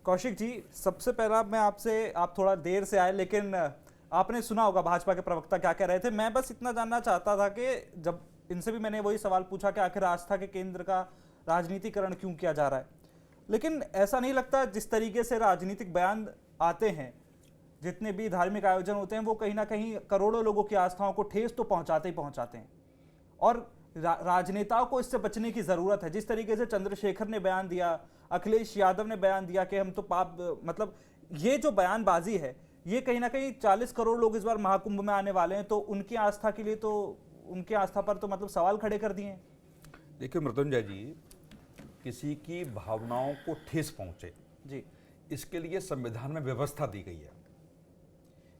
कौशिक जी, सबसे पहला मैं आपसे, आप थोड़ा देर से आए लेकिन आपने सुना होगा भाजपा के प्रवक्ता क्या कह रहे थे। मैं बस इतना जानना चाहता था कि जब इनसे भी मैंने वही सवाल पूछा कि आखिर आस्था के केंद्र का राजनीतिकरण क्यों किया जा रहा है, लेकिन ऐसा नहीं लगता जिस तरीके से राजनीतिक बयान आते हैं, जितने भी धार्मिक आयोजन होते हैं, वो कहीं ना कहीं करोड़ों लोगों की आस्थाओं को ठेस तो पहुंचाते ही पहुंचाते हैं। और राजनेताओं को इससे बचने की जरूरत है। जिस तरीके से चंद्रशेखर ने बयान दिया, अखिलेश यादव ने बयान दिया कि हम तो पाप, मतलब ये जो बयानबाजी है, ये कहीं ना कहीं 40 करोड़ लोग इस बार महाकुंभ में आने वाले हैं, तो उनकी आस्था के लिए तो, उनकी आस्था पर तो मतलब सवाल खड़े कर दिए हैं। देखिए मृत्युंजय जी, किसी की भावनाओं को ठेस पहुंचे जी, इसके लिए संविधान में व्यवस्था दी गई है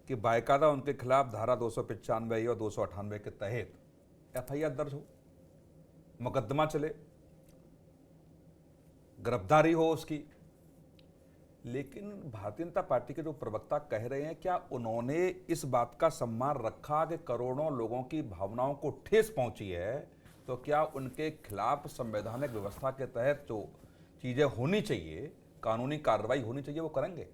कि बाकायदा उनके खिलाफ धारा 295 और 298 के तहत एफआईआर दर्ज हो, मुकदमा चले, गिरफ्तारी हो उसकी। लेकिन भारतीय जनता पार्टी के जो प्रवक्ता कह रहे हैं, क्या उन्होंने इस बात का सम्मान रखा कि करोड़ों लोगों की भावनाओं को ठेस पहुंची है, तो क्या उनके खिलाफ संवैधानिक व्यवस्था के तहत जो चीजें होनी चाहिए, कानूनी कार्रवाई होनी चाहिए, वो करेंगे?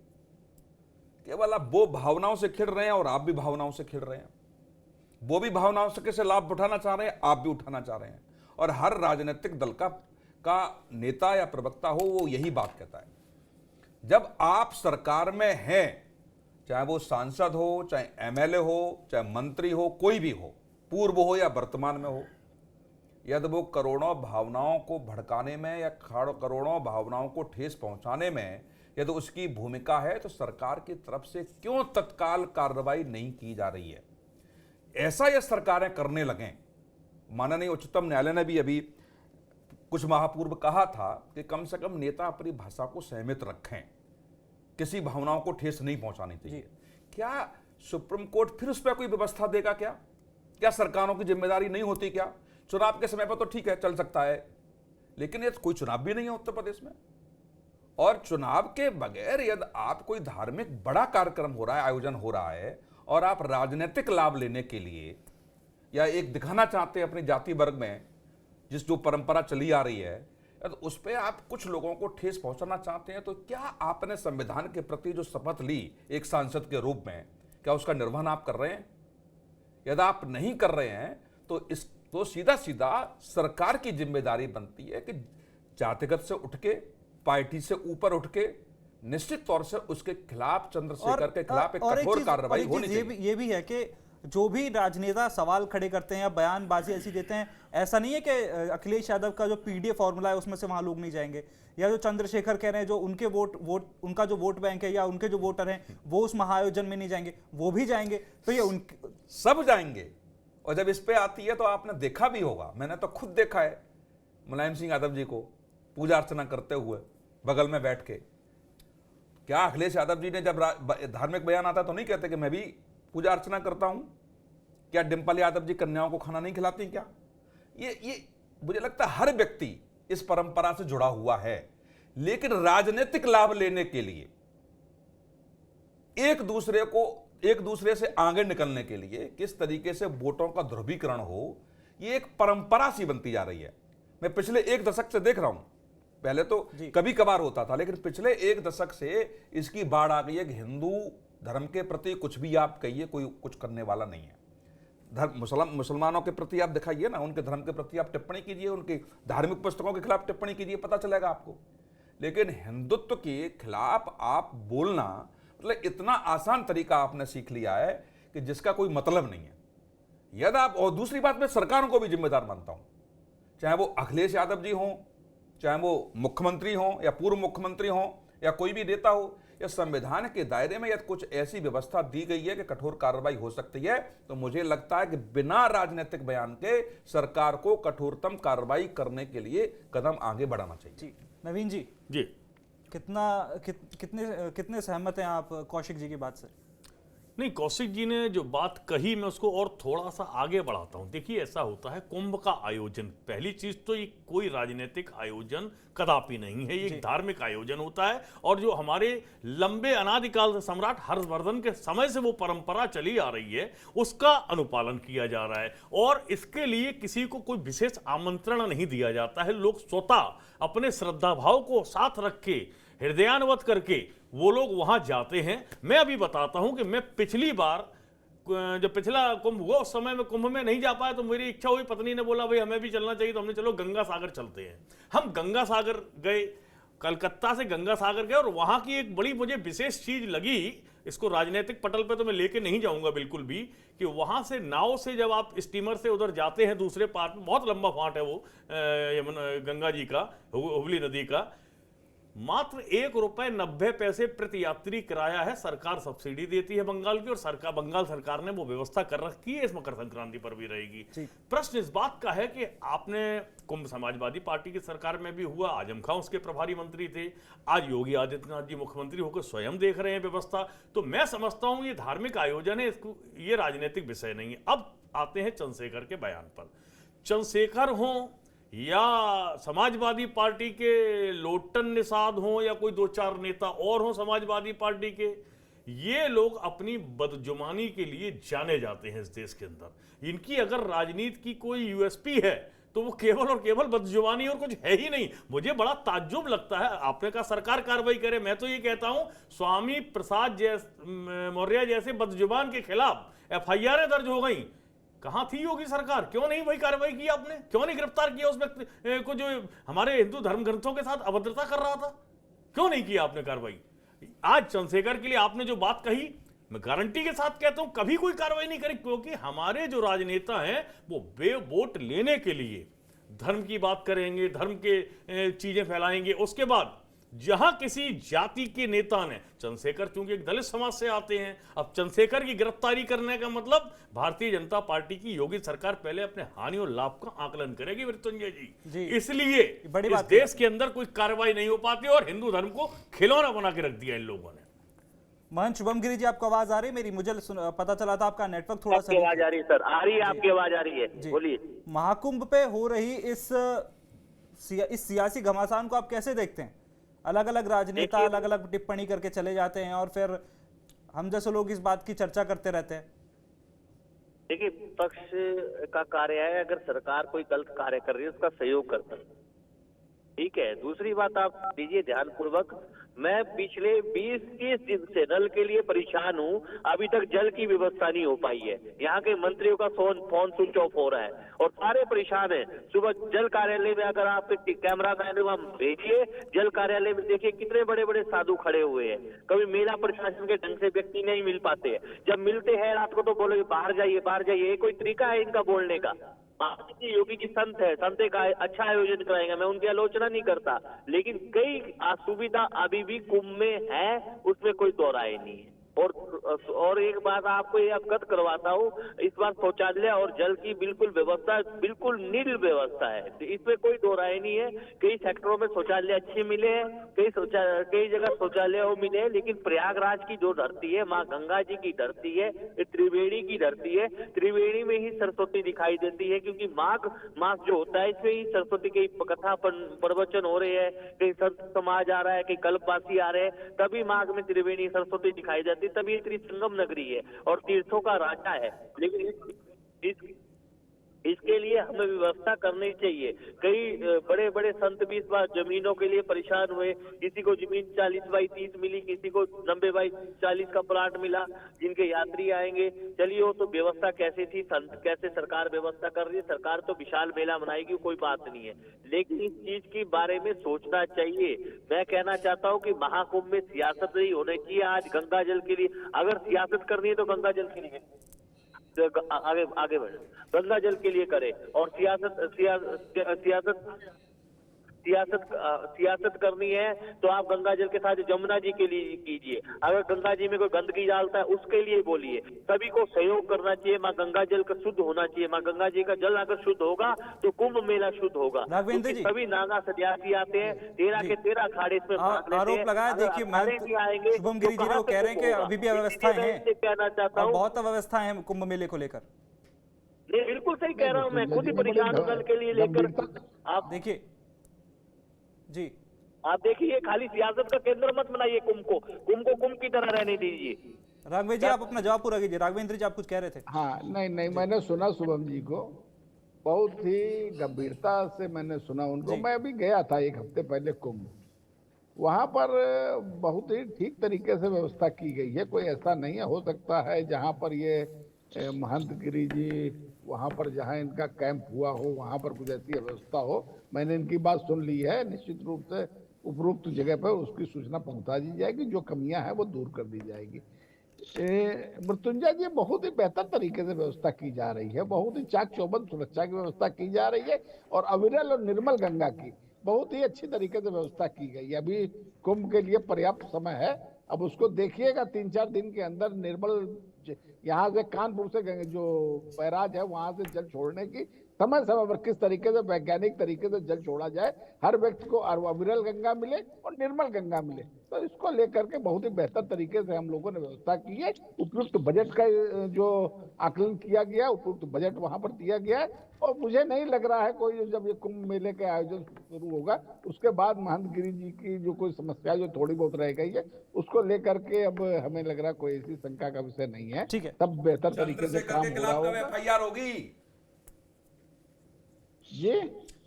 केवल आप वो भावनाओं से खिल रहे हैं और आप भी भावनाओं से खिल रहे हैं। वो भी भावनाओं से कैसे लाभ उठाना चाह रहे हैं, आप भी उठाना चाह रहे हैं। और हर राजनीतिक दल का नेता या प्रवक्ता हो, वो यही बात कहता है। जब आप सरकार में हैं, चाहे वो सांसद हो, चाहे एमएलए हो, चाहे मंत्री हो, कोई भी हो, पूर्व हो या वर्तमान में हो, यदि वो करोड़ों भावनाओं को भड़काने में या करोड़ों भावनाओं को ठेस पहुंचाने में यदि उसकी भूमिका है, तो सरकार की तरफ से क्यों तत्काल कार्रवाई नहीं की जा रही है? ऐसा ये सरकारें करने लगें। माननीय उच्चतम न्यायालय ने भी अभी कुछ माह पूर्व कहा था कि कम से कम नेता अपनी भाषा को सीमित रखें, किसी भावनाओं को ठेस नहीं पहुंचानी चाहिए। क्या सुप्रीम कोर्ट फिर उस पर कोई व्यवस्था देगा? क्या सरकारों की जिम्मेदारी नहीं होती? क्या चुनाव के समय पर तो ठीक है, चल सकता है, लेकिन ये कोई चुनाव भी नहीं है उत्तर प्रदेश में। और चुनाव के बगैर यदि आप कोई धार्मिक बड़ा कार्यक्रम हो रहा है, आयोजन हो रहा है, और आप राजनीतिक लाभ लेने के लिए या एक दिखाना चाहते हैं अपनी जाति वर्ग में जिस जो परंपरा चली आ रही है, तो उस पर आप कुछ लोगों को ठेस पहुंचाना चाहते हैं, तो क्या आपने संविधान के प्रति जो शपथ ली एक सांसद के रूप में, क्या उसका निर्वहन आप कर रहे हैं? यदि आप नहीं कर रहे हैं तो सीधा सीधा सरकार की जिम्मेदारी बनती है कि जातिगत से उठ के, पार्टी से ऊपर उठ के निश्चित तौर से उसके खिलाफ, चंद्रशेखर के खिलाफ एक कठोर कार्रवाई होनी चाहिए। ये भी है कि जो भी राजनेता सवाल खड़े करते हैं या बयानबाजी ऐसी देते हैं, ऐसा नहीं है कि अखिलेश यादव का जो पीडीए फॉर्मूला है उसमें से वहां लोग नहीं जाएंगे, या जो चंद्रशेखर कह रहे हैं जो उनके उनका जो वोट बैंक है या उनके जो वोटर हैं वो उस महाआयोजन में नहीं जाएंगे, वो भी जाएंगे। तो ये सब जाएंगे। और जब इस पे आती है तो आपने देखा भी होगा, मैंने तो खुद देखा है मुलायम सिंह यादव जी को पूजा अर्चना करते हुए बगल में बैठ के। क्या अखिलेश यादव जी ने जब धार्मिक बयान आता तो नहीं कहते कि मैं भी पूजा अर्चना करता हूं? क्या डिंपल यादव जी कन्याओं को खाना नहीं खिलाती? क्या ये मुझे लगता है हर व्यक्ति इस परंपरा से जुड़ा हुआ है, लेकिन राजनीतिक लाभ लेने के लिए, एक दूसरे से आगे निकलने के लिए किस तरीके से वोटों का ध्रुवीकरण हो, ये एक परंपरा सी बनती जा रही है। मैं पिछले एक दशक से देख रहा हूं, पहले तो कभी कभार होता था, लेकिन पिछले एक दशक से इसकी बाढ़ आ गई है कि हिंदू धर्म के प्रति कुछ भी आप कहिए, कोई कुछ करने वाला नहीं है। मुसलमानों के प्रति आप दिखाइए ना, उनके धर्म के प्रति आप टिप्पणी कीजिए, उनकी धार्मिक पुस्तकों के खिलाफ टिप्पणी कीजिए, पता चलेगा आपको। लेकिन हिंदुत्व के खिलाफ आप बोलना, मतलब इतना आसान तरीका आपने सीख लिया है कि जिसका कोई मतलब नहीं है। यदि आप, और दूसरी बात मैं सरकारों को भी जिम्मेदार मानता हूं, चाहे वो अखिलेश यादव जी हों, चाहे वो मुख्यमंत्री हों या पूर्व मुख्यमंत्री हों या कोई भी नेता हो, या संविधान के दायरे में यदि कुछ ऐसी व्यवस्था दी गई है कि कठोर कार्रवाई हो सकती है, तो मुझे लगता है कि बिना राजनीतिक बयान के सरकार को कठोरतम कार्रवाई करने के लिए कदम आगे बढ़ाना चाहिए। जी नवीन जी, कितने सहमत हैं आप कौशिक जी की बात से? नहीं, कौशिक जी ने जो बात कही मैं उसको और थोड़ा सा आगे बढ़ाता हूं। देखिए, ऐसा होता है कुंभ का आयोजन, पहली चीज तो ये कोई राजनीतिक आयोजन कदापि नहीं है, ये एक धार्मिक आयोजन होता है। और जो हमारे लंबे अनादिकाल से सम्राट हर्षवर्धन के समय से वो परंपरा चली आ रही है, उसका अनुपालन किया जा रहा है। और इसके लिए किसी को कोई विशेष आमंत्रण नहीं दिया जाता है। लोग स्वतः अपने श्रद्धा भाव को साथ रख के हृदयान्वत करके वो लोग वहां जाते हैं। मैं अभी बताता हूं कि मैं पिछली बार जब पिछला कुंभ हुआ उस समय में कुंभ में नहीं जा पाया, तो मेरी इच्छा हुई, पत्नी ने बोला भाई हमें भी चलना चाहिए, तो हमने चलो गंगा सागर चलते हैं। हम गंगा सागर गए, कलकत्ता से गंगा सागर गए, और वहां की एक बड़ी मुझे विशेष चीज लगी, इसको राजनीतिक पटल पे तो मैं लेके नहीं जाऊंगा बिल्कुल भी, कि वहां से नाव से जब आप स्टीमर से उधर जाते हैं दूसरे पार में, बहुत लंबा फाट है वो गंगा जी का, हुगली नदी का, मात्र ₹1.90 प्रति यात्री किराया है। सरकार सब्सिडी देती है बंगाल की, और बंगाल सरकार ने वो व्यवस्था कर रखी है, इस मकर संक्रांति पर भी रहेगी। प्रश्न इस बात का है कि आपने कुंभ समाजवादी पार्टी की सरकार में भी हुआ, आजम खां उसके प्रभारी मंत्री थे, आज योगी आदित्यनाथ जी मुख्यमंत्री होकर स्वयं देख रहे हैं व्यवस्था। तो मैं समझता हूं ये धार्मिक आयोजन है, इसको ये राजनीतिक विषय नहीं है। अब आते हैं चंद्रशेखर के बयान पर। चंद्रशेखर हों या समाजवादी पार्टी के लोटन निषाद हों या कोई दो चार नेता और हों समाजवादी पार्टी के, ये लोग अपनी बदजुबानी के लिए जाने जाते हैं इस देश के अंदर। इनकी अगर राजनीति की कोई यूएसपी है तो वो केवल और केवल बदजुबानी, और कुछ है ही नहीं। मुझे बड़ा ताज्जुब लगता है, आपने कहा सरकार कार्रवाई करे, मैं तो ये कहता हूं स्वामी प्रसाद मौर्य जैसे बदजुबान के खिलाफ एफआईआर दर्ज हो गई। कहां थी योगी सरकार? क्यों नहीं भाई कार्रवाई की आपने? क्यों नहीं गिरफ्तार किया उस व्यक्ति को जो हमारे हिंदू धर्म ग्रंथों के साथ अभद्रता कर रहा था? क्यों नहीं किया आपने कार्रवाई? आज चंद्रशेखर के लिए आपने जो बात कही, मैं गारंटी के साथ कहता हूं कभी कोई कार्रवाई नहीं करी, क्योंकि हमारे जो राजनेता हैं वो वोट लेने के लिए धर्म की बात करेंगे, धर्म के चीजें फैलाएंगे। उसके बाद जहां किसी जाति के नेता ने, चंद्रशेखर चूंकि एक दलित समाज से आते हैं, अब चंद्रशेखर की गिरफ्तारी करने का मतलब भारतीय जनता पार्टी की योगी सरकार पहले अपने हानि और लाभ का आकलन करेगी मृत्युंजय जी। इसलिए इस देश के अंदर कोई कार्रवाई नहीं हो पाती और हिंदू धर्म को खिलौना बना के रख दिया इन लोगों ने। महंत शुभम गिरी जी, आपको आवाज आ रही है मेरी? मुझे पता चला था आपका नेटवर्क थोड़ा सा आवाज आ रही है सर, आ रही है, आपकी आवाज आ रही है, बोलिए। महाकुंभ पे हो रही इस सियासी घमासान को आप कैसे देखते हैं? अलग अलग राजनेता अलग अलग टिप्पणी करके चले जाते हैं और फिर हम जैसे लोग इस बात की चर्चा करते रहते हैं। देखिए, पक्ष का कार्य है, अगर सरकार कोई गलत कार्य कर रही है उसका सहयोग करता है, ठीक है। दूसरी बात आप दीजिए ध्यानपूर्वक, मैं पिछले 20-30 दिन से नल के लिए परेशान हूँ, अभी तक जल की व्यवस्था नहीं हो पाई है। यहाँ के मंत्रियों का फोन स्विच ऑफ हो रहा है और सारे परेशान हैं। सुबह जल कार्यालय में अगर आप कैमरा मैन भेजिए, जल कार्यालय में देखिए कितने बड़े बड़े साधु खड़े हुए हैं। कभी मेला प्रशासन के ढंग से व्यक्ति नहीं मिल पाते हैं, जब मिलते हैं रात को तो बोले बाहर जाइए बाहर जाइए। ये कोई तरीका है इनका बोलने का? योगी जी संत है, संत का अच्छा आयोजन कराएंगे, मैं उनकी आलोचना नहीं करता, लेकिन कई असुविधा अभी भी कुंभ में है, उसमें कोई दो राय नहीं है। और एक बात आपको ये अवगत करवाता हूँ, इस बार शौचालय और जल की बिल्कुल व्यवस्था बिल्कुल नील व्यवस्था है, इसमें कोई दो राय नहीं है। कई सेक्टरों में शौचालय अच्छे मिले हैं, कई जगह शौचालय मिले हैं, लेकिन प्रयागराज की जो धरती है, माँ गंगा जी की धरती है, त्रिवेणी की धरती है, त्रिवेणी में ही सरस्वती दिखाई देती है, क्योंकि माघ जो होता है इसमें ही सरस्वती की कथा प्रवचन हो रहे हैं, कहीं संत समाज आ रहा है, कहीं कल्पवासी आ रहे हैं, तभी माघ में त्रिवेणी सरस्वती दिखाई देती, तभी इतनी संगम नगरी है और तीर्थों का राजा है। लेकिन इसके लिए हमें व्यवस्था करनी चाहिए। कई बड़े बड़े संत भी इस बार जमीनों के लिए परेशान हुए, किसी को जमीन 40x30 मिली, किसी को 90x40 का प्लाट मिला, जिनके यात्री आएंगे। चलिए वो तो व्यवस्था कैसी थी, कैसे सरकार व्यवस्था कर रही है, सरकार तो विशाल मेला बनाएगी, कोई बात नहीं है, लेकिन इस चीज के बारे में सोचना चाहिए। मैं कहना चाहता हूँ कि महाकुंभ में सियासत नहीं होनी चाहिए। आज गंगा जल के लिए अगर सियासत करनी है तो गंगा जल के लिए आगे बढ़े, गंगा जल के लिए करे, और सियासत करनी है तो आप गंगा जल के साथ जमुना जी के लिए कीजिए। अगर गंगा जी में कोई गंदगी डालता है उसके लिए बोलिए। सभी को सहयोग करना चाहिए, माँ गंगा जल का शुद्ध होना चाहिए। माँ गंगा जी का जल अगर शुद्ध होगा तो कुंभ मेला शुद्ध होगा। सभी नागा सन्यासी आते हैं, 13 के 13 अखाड़े इसमें आरोप लगाया। देखिए शुभम गिरी जी कह रहे हैं कि अभी भी अव्यवस्था है, कहना चाहता हूँ बहुत अव्यवस्था है कुंभ मेले को लेकर। नहीं, बिल्कुल सही कह रहा हूँ, मैं खुद ही परेशान हूँ जल के लिए लेकर। आप देखिए जी, आप देखिए, खाली सियासत का केंद्र मत बनाइए कुंभ को कुंभ की तरह रहने दीजिए। राघवेंद्र जी आप अपना जवाब पूरा कीजिए। राघवेंद्र जी आप कुछ कह रहे थे? हाँ, नहीं मैंने सुना शुभम जी को, बहुत ही गंभीरता से मैंने सुना उनको। मैं अभी गया था 1 हफ्ते पहले कुंभ, वहां पर बहुत ही ठीक तरीके से व्यवस्था की गई है। कोई ऐसा नहीं है, हो सकता है जहां पर ये महंत गिरी जी वहां पर जहां इनका कैंप हुआ हो वहां पर कुछ ऐसी व्यवस्था हो। मैंने इनकी बात सुन ली है, निश्चित रूप से उपरोक्त जगह पर उसकी सूचना पहुंचा दी जाएगी, जो कमियां हैं वो दूर कर दी जाएगी। मृत्युंजय जी, बहुत ही बेहतर तरीके से व्यवस्था की जा रही है, बहुत ही चाक चौबंद सुरक्षा की व्यवस्था की जा रही है और अविरल और निर्मल गंगा की बहुत ही अच्छी तरीके से व्यवस्था की गई है। अभी कुंभ के लिए पर्याप्त समय है, अब उसको देखिएगा 3-4 दिन के अंदर निर्मल यहाँ से कानपुर से जो बैराज है वहां से जल छोड़ने की समय समय पर किस तरीके से वैज्ञानिक तरीके से जल छोड़ा जाए, हर व्यक्ति को अविरल गंगा मिले और निर्मल गंगा मिले, तो इसको लेकर के बहुत ही बेहतर तरीके से हम लोगों ने व्यवस्था की है। उपयुक्त बजट का जो आकलन किया गया, उपयुक्त बजट वहां पर दिया गया है और मुझे नहीं लग रहा है कोई, जब ये कुंभ मेले का आयोजन शुरू होगा उसके बाद महंत गिरी जी की जो कोई समस्या जो थोड़ी बहुत रह गई है उसको लेकर के अब हमें लग रहा कोई ऐसी शंका का विषय नहीं है। ठीक है। सब बेहतर तरीके से चंद्रशेखर काम के हो रहा खिलाफ कब होगा। एफआईआर होगी? ये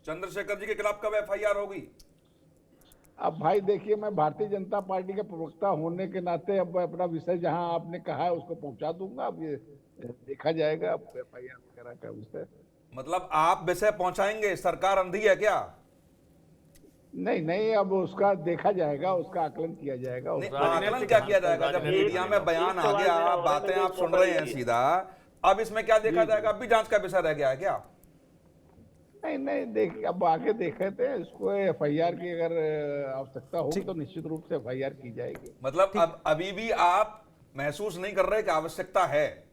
चंद्रशेखर जी के खिलाफ कब एफआईआर होगी? अब भाई देखिए, मैं भारतीय जनता पार्टी के प्रवक्ता होने के नाते अब अपना विषय जहां आपने कहा है उसको पहुंचा दूंगा। अब ये देखा जाएगा अब एफआईआर वगैरह का विषय। मतलब आप विषय पहुंचाएंगे, सरकार अंधी है क्या? नहीं नहीं, अब उसका देखा जाएगा, उसका आकलन किया जाएगा। नहीं, राजनीतिक आकलन क्या किया जाएगा? जब राजनीतिक मीडिया में बयान आ एक गया, सवाल मेरा बातें और आप सुन रहे हैं सीधा, अब इसमें क्या देखा जाएगा? अब भी जांच का विषय रह गया है क्या? नहीं नहीं, देखिए अब आगे देखे थे इसको, एफआईआर की अगर आवश्यकता होगी तो निश्चित रूप से एफआईआर की जाएगी। मतलब अब अभी भी आप महसूस नहीं कर रहे कि आवश्यकता है?